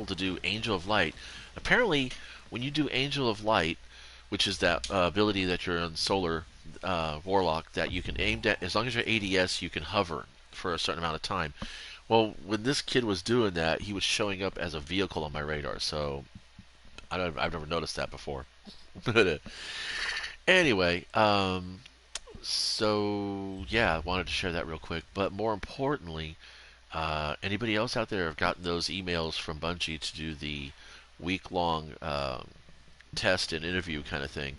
able to do Angel of Light. Apparently, when you do Angel of Light, which is that ability that you're on Solar Warlock, that you can aim at, as long as you're ADS, you can hover for a certain amount of time. Well, when this kid was doing that, he was showing up as a vehicle on my radar, so I've never noticed that before. But anyway, so yeah, I wanted to share that real quick. But more importantly, anybody else out there have gotten those emails from Bungie to do the week-long test and interview kind of thing?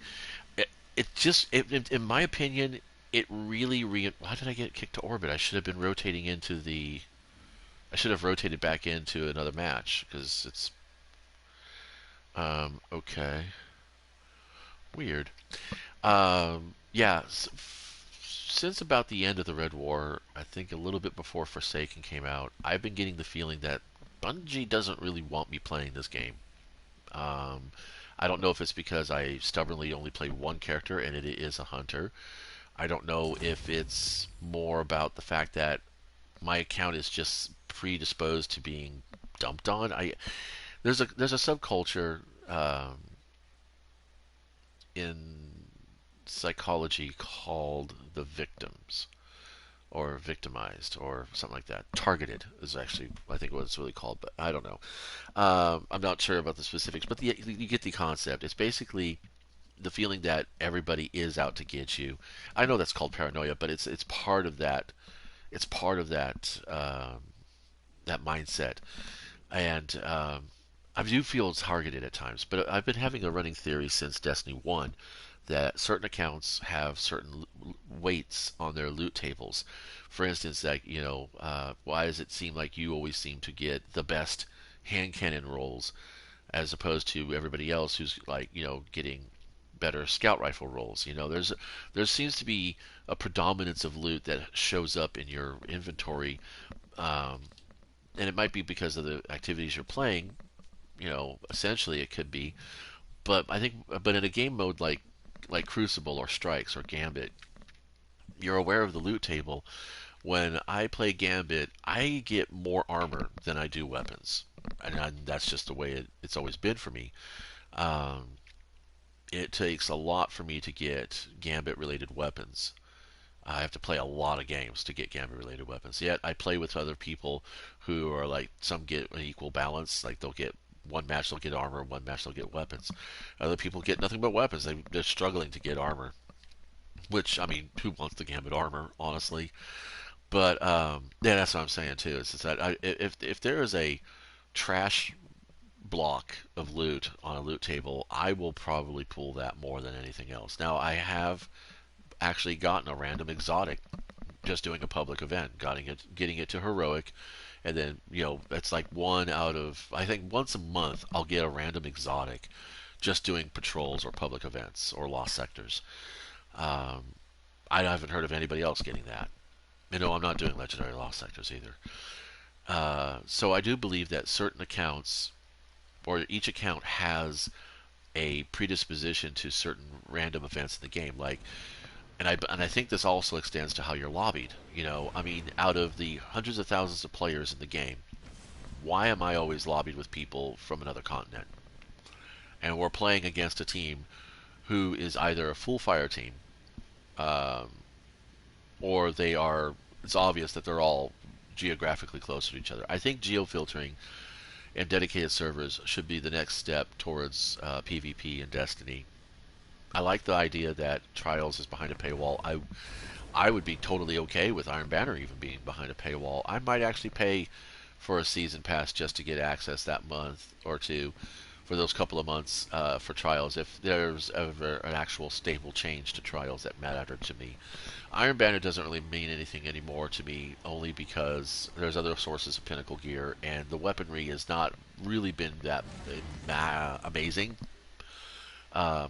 It just, in my opinion, it really why did I get kicked to orbit? I should have been rotating into the. I should have rotated back into another match because it's okay. Weird. Yeah, since about the end of the Red War, I think a little bit before Forsaken came out, I've been getting the feeling that Bungie doesn't really want me playing this game. Um, I don't know if it's because I stubbornly only play one character and it is a hunter. I don't know if it's more about the fact that my account is just predisposed to being dumped on. There's a subculture in psychology called the victims or victimized or something like that. Targeted is actually, I think, what it's really called, but I don't know. I'm not sure about the specifics, but you get the concept. It's basically the feeling that everybody is out to get you. I know that's called paranoia, but it's part of that. It's part of that mindset, and I do feel targeted at times. But I've been having a running theory since Destiny 1 that certain accounts have certain weights on their loot tables. For instance, like, why does it seem like you always seem to get the best hand cannon rolls as opposed to everybody else who's like, getting better scout rifle rolls? There seems to be a predominance of loot that shows up in your inventory, um, and it might be because of the activities you're playing. Essentially it could be, but I think, but in a game mode like Crucible or Strikes or Gambit, you're aware of the loot table. When I play Gambit, I get more armor than I do weapons, and that's just the way it's always been for me. Um, it takes a lot for me to get Gambit-related weapons. I have to play a lot of games to get Gambit-related weapons. Yet I play with other people who are like, some get an equal balance. Like they'll get one match they'll get armor, one match they'll get weapons. Other people get nothing but weapons. They're struggling to get armor. Which, I mean, who wants the Gambit armor, honestly? But yeah, that's what I'm saying too. Is that if there is a trash block of loot on a loot table, I will probably pull that more than anything else. Now, I have actually gotten a random exotic just doing a public event, getting it to heroic, and then it's like one out of, I think, once a month I'll get a random exotic just doing patrols or public events or lost sectors. Um, I haven't heard of anybody else getting that. I'm not doing legendary lost sectors either. So I do believe that certain accounts, or each account has a predisposition to certain random events in the game. Like, and I think this also extends to how you're lobbied. I mean, out of the hundreds of thousands of players in the game, why am I always lobbied with people from another continent? And we're playing against a team who is either a full fire team, um, or they are. It's obvious that they're all geographically closer to each other. I think geofiltering and dedicated servers should be the next step towards PvP in Destiny. I like the idea that Trials is behind a paywall. I would be totally okay with Iron Banner even being behind a paywall. I might actually pay for a season pass just to get access that month or two, for those couple of months, for Trials, if there's ever an actual stable change to Trials that mattered to me. Iron Banner doesn't really mean anything anymore to me, only because there's other sources of Pinnacle gear, and the weaponry has not really been that amazing,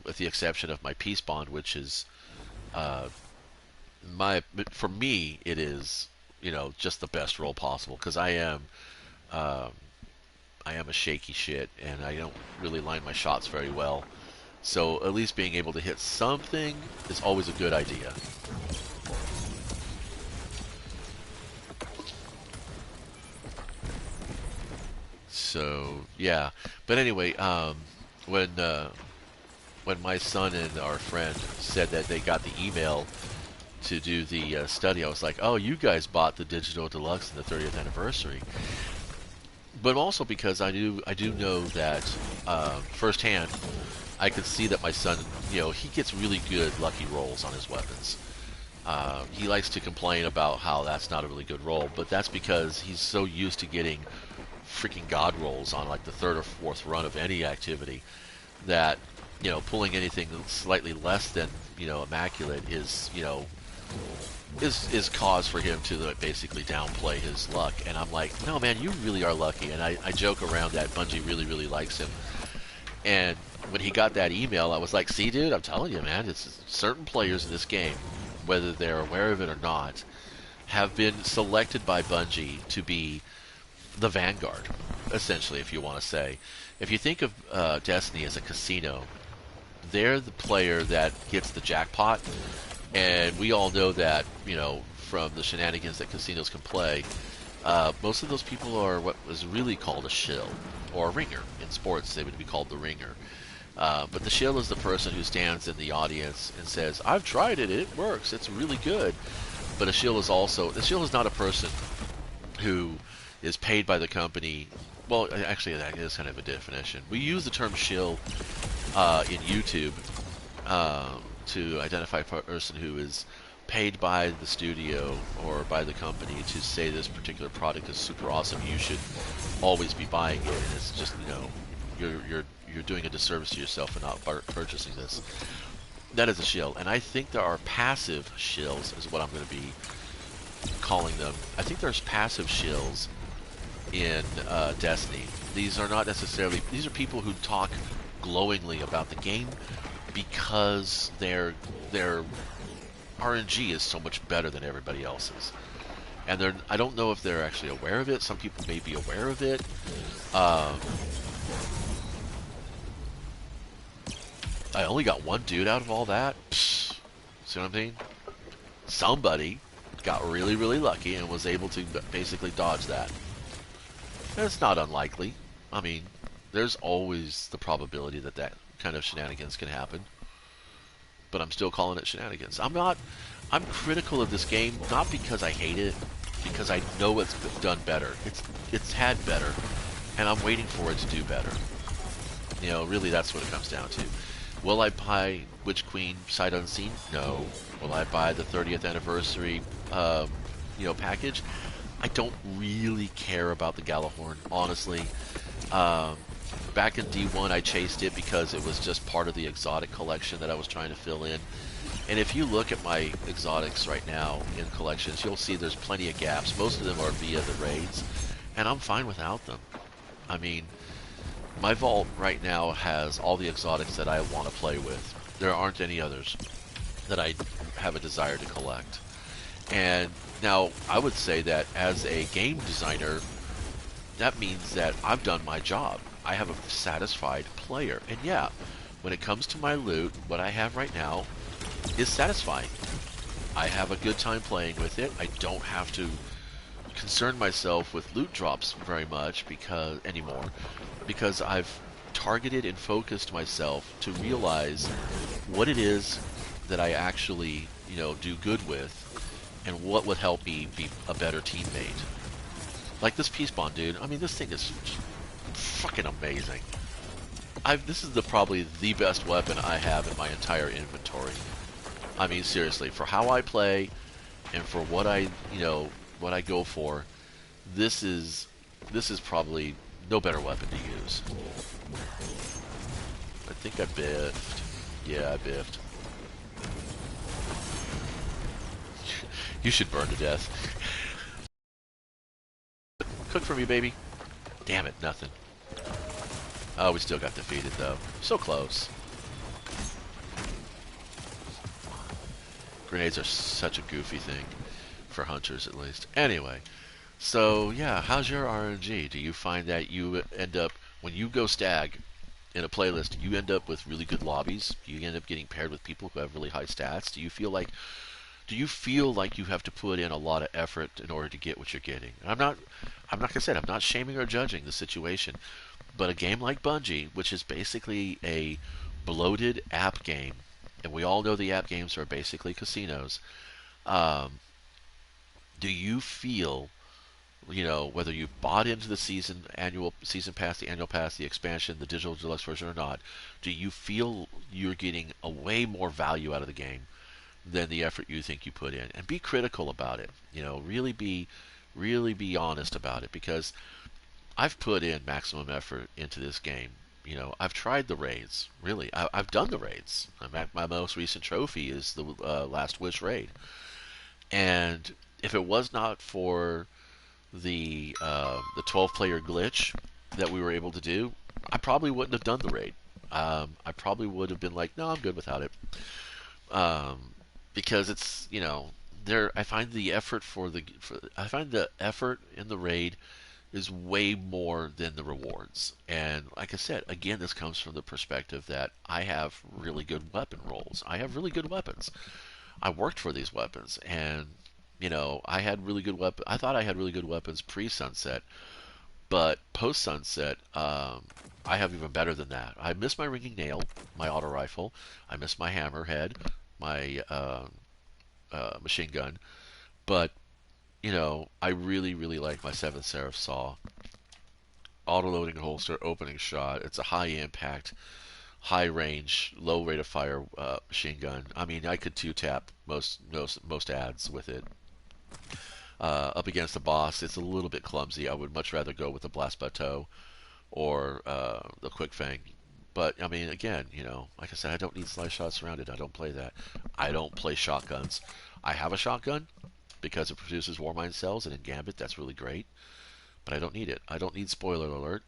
with the exception of my Peace Bond, which is, uh, for me, it is, just the best role possible, because um, I am a shaky shit, and I don't really line my shots very well. So at least being able to hit something is always a good idea. So yeah, but anyway, when uh, when my son and our friend said that they got the email to do the study, I was like, oh, you guys bought the digital deluxe in the 30th anniversary. But also because I do know that firsthand, I could see that my son, he gets really good lucky rolls on his weapons. He likes to complain about how that's not a really good roll, but that's because he's so used to getting freaking god rolls on like the third or fourth run of any activity that pulling anything slightly less than immaculate is cause for him to basically downplay his luck. And I'm like, no man, you really are lucky. And I joke around that Bungie really likes him. And when he got that email, I was like, see dude, I'm telling you man, it's certain players in this game, whether they're aware of it or not, have been selected by Bungie to be the vanguard, essentially, if you want to say. If you think of Destiny as a casino, they're the player that gets the jackpot, and we all know that, from the shenanigans that casinos can play, most of those people are what was really called a shill, or a ringer. In sports, they would be called the ringer. But the shill is the person who stands in the audience and says, I've tried it, it works, it's really good. But the shill is not a person who is paid by the company. Well, actually, that is kind of a definition. We use the term shill in YouTube to identify a person who is paid by the studio or by the company to say this particular product is super awesome. You should always be buying it, and it's just you're doing a disservice to yourself and not purchasing this. That is a shill, and I think there are passive shills, is what I'm going to be calling them. I think there's passive shills in Destiny. These are not necessarily. These are people who talk glowingly about the game because their RNG is so much better than everybody else's, and I don't know if they're actually aware of it. Some people may be aware of it. I only got one dude out of all that. Psst, see what I mean? Somebody got really lucky and was able to basically dodge that. And it's not unlikely. I mean, there's always the probability that that kind of shenanigans can happen. But I'm still calling it shenanigans. I'm critical of this game, not because I hate it, because I know it's done better. It's had better, and I'm waiting for it to do better. Really that's what it comes down to. Will I buy Witch Queen Sight Unseen? No. Will I buy the 30th anniversary, package? I don't really care about the Gjallarhorn, honestly. Back in D1, I chased it because it was just part of the exotic collection that I was trying to fill in. And if you look at my exotics right now in collections, you'll see there's plenty of gaps. Most of them are via the raids, and I'm fine without them. I mean, my vault right now has all the exotics that I want to play with. There aren't any others that I have a desire to collect. And now, I would say that as a game designer, that means that I've done my job. I have a satisfied player. And yeah, when it comes to my loot, what I have right now is satisfying. I have a good time playing with it. I don't have to concern myself with loot drops very much because I've targeted and focused myself to realize what it is that I actually, do good with, and what would help me be a better teammate. Like this Peace Bond, dude. I mean, this thing is fucking amazing. This is probably the best weapon I have in my entire inventory. I mean, seriously, for how I play and for what what I go for, this is probably no better weapon to use. I think I biffed. Yeah, I biffed. You should burn to death. Cook for me, baby. Damn it, nothing. Oh, we still got defeated, though. So close. Grenades are such a goofy thing. For hunters, at least. Anyway. So, yeah, how's your RNG? Do you find that you end up, when you go stag in a playlist, you end up with really good lobbies? Do you end up getting paired with people who have really high stats? Do Do you feel like you have to put in a lot of effort in order to get what you're getting? I'm not, like I said, I'm not shaming or judging the situation, but a game like Bungie, which is basically a bloated app game, and we all know the app games are basically casinos. Um, do you feel, whether you bought into the annual season pass, the annual pass, the expansion, the digital deluxe version or not, do you feel you're getting a way more value out of the game than the effort you think you put in? And be critical about it. Really be honest about it, because I've put in maximum effort into this game. I've tried the raids. Really, I've done the raids. My most recent trophy is the Last Wish raid. And if it was not for the 12-player glitch that we were able to do, I probably wouldn't have done the raid. I probably would have been like, no, I'm good without it. Because it's there. I find the effort I find the effort in the raid is way more than the rewards. And like I said, again, this comes from the perspective that I have really good weapon rolls. I have really good weapons. I worked for these weapons, and I had really good weapons. I thought I had really good weapons pre-sunset, but post-sunset, I have even better than that. I miss my ringing nail, my auto rifle. I miss my hammerhead, my machine gun. But I really, really like my 7th Seraph Saw. Auto-loading holster, opening shot. It's a high impact, high range, low rate of fire machine gun. I mean, I could two-tap most ads with it. Up against the boss, it's a little bit clumsy. I would much rather go with the Blast Bateau or the Quick Fang. But, I mean, again, like I said, I don't need slice shots surrounded. I don't play that. I don't play shotguns. I have a shotgun because it produces Warmind cells, and in Gambit, that's really great. But I don't need it. I don't need spoiler alert.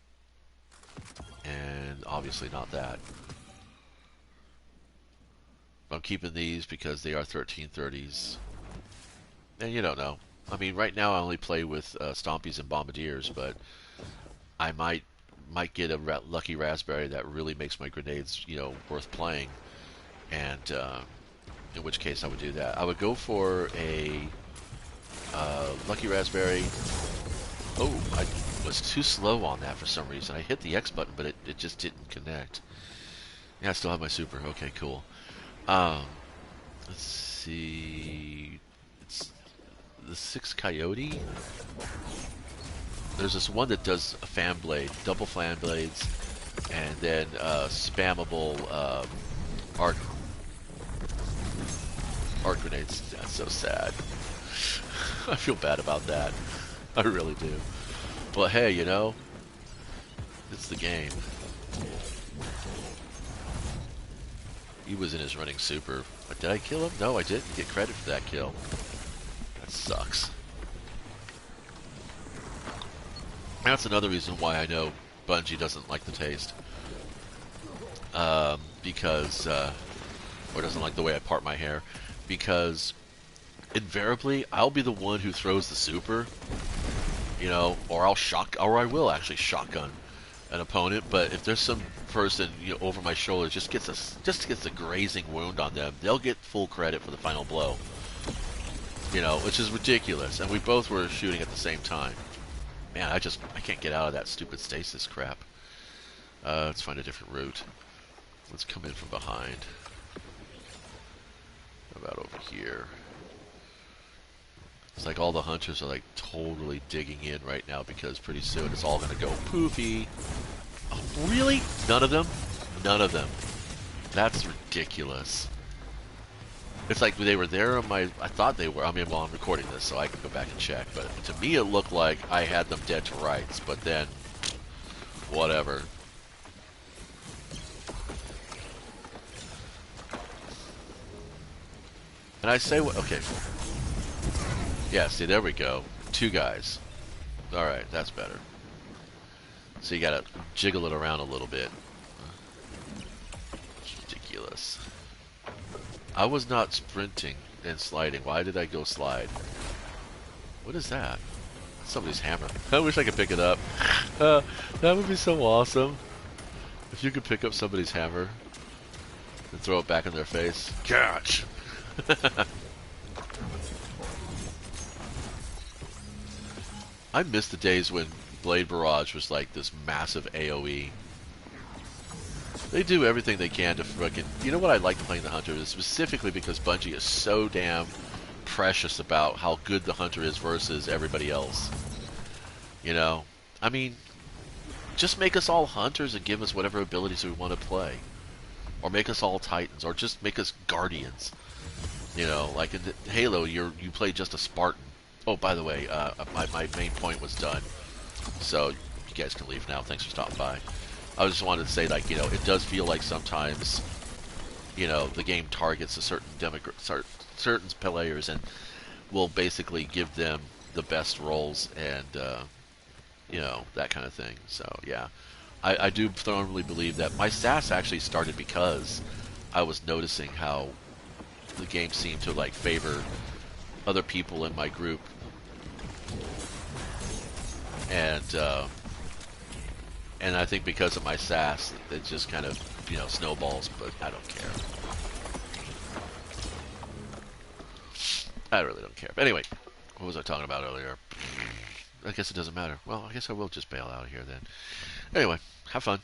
And obviously not that. I'm keeping these because they are 1330s. And you don't know. I mean, right now I only play with Stompies and Bombardiers, but I might get a lucky raspberry that really makes my grenades, worth playing. And in which case I would do that. I would go for a lucky raspberry. Oh, I was too slow on that for some reason. I hit the X button, but it just didn't connect. Yeah, I still have my super. Okay, cool. Let's see. It's the 6 Coyote. There's this one that does a fan blade, double fan blades, and then spammable arc grenades. That's so sad. I feel bad about that. I really do. But hey, it's the game. He was in his running super. But did I kill him? No, I didn't get credit for that kill. That sucks. That's another reason why I know Bungie doesn't like the taste. Because, or doesn't like the way I part my hair. Because invariably, I'll be the one who throws the super, or I will actually shotgun an opponent. But if there's some person over my shoulder just gets a grazing wound on them, they'll get full credit for the final blow. Which is ridiculous. And we both were shooting at the same time. Man, I can't get out of that stupid stasis crap. Let's find a different route. Let's come in from behind. How about over here? It's like all the hunters are like totally digging in right now because pretty soon it's all gonna go poofy. Oh, really? None of them? None of them. That's ridiculous. It's like they were there on I thought they were. I mean, well, I'm recording this, so I can go back and check. But to me, it looked like I had them dead to rights. But then, whatever. And I say, okay. Yeah, see, there we go. 2 guys. Alright, that's better. So you gotta jiggle it around a little bit. It's ridiculous. I was not sprinting and sliding. Why did I go slide? What is that? That's somebody's hammer. I wish I could pick it up. That would be so awesome. If you could pick up somebody's hammer and throw it back in their face. Catch! I miss the days when Blade Barrage was like this massive AoE. They do everything they can to fucking. You know what I like playing the Hunter is specifically because Bungie is so damn precious about how good the Hunter is versus everybody else. You know, I mean, just make us all Hunters and give us whatever abilities we want to play, or make us all Titans, or just make us Guardians. You know, like in Halo, you play just a Spartan. Oh, by the way, my main point was done, so you guys can leave now. Thanks for stopping by. I just wanted to say, like, you know, it does feel like sometimes, you know, the game targets a certain certain players and will basically give them the best roles and, you know, that kind of thing. So, yeah. I do firmly believe that my SAS actually started because I was noticing how the game seemed to, like, favor other people in my group. And, and I think because of my SAS, it just kind of, you know, snowballs, but I don't care. I really don't care. But anyway, what was I talking about earlier? I guess it doesn't matter. Well, I guess I will just bail out of here then. Anyway, have fun.